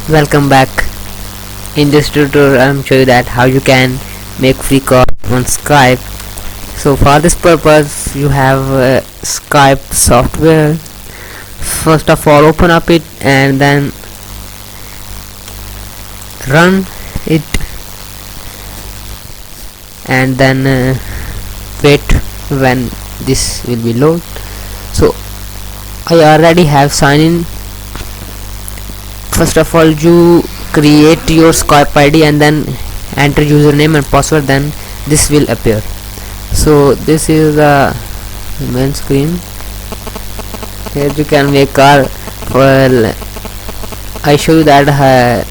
Welcome back. In this tutorial I'm show you that how you can make free call on Skype. So for this purpose you have Skype software. First of all open up it and then run it and then wait when this will be load. So I already have signed in. First of all you create your Skype ID and then enter username and password, then this will appear. So this is the main screen. Here you can make call. Well, I show you that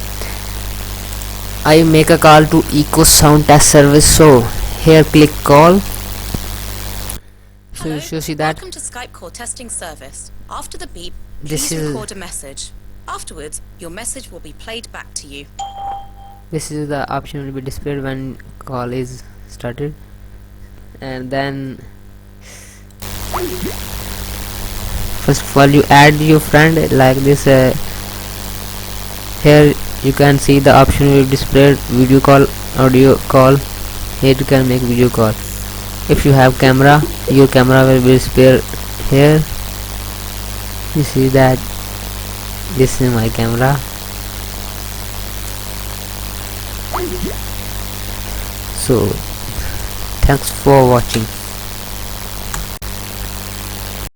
I make a call to Eco Sound Test Service. So here click call. So you see that welcome to Skype call testing service. After the beep, this please is record a message. Afterwards, your message will be played back to you. this is the option will be displayed when call is started. And then first of all you add your friend like this. Here you can see the option will be displayed video call, audio call. Here you can make video call. If you have camera, your camera will be displayed here. You see that this is my camera. So thanks for watching.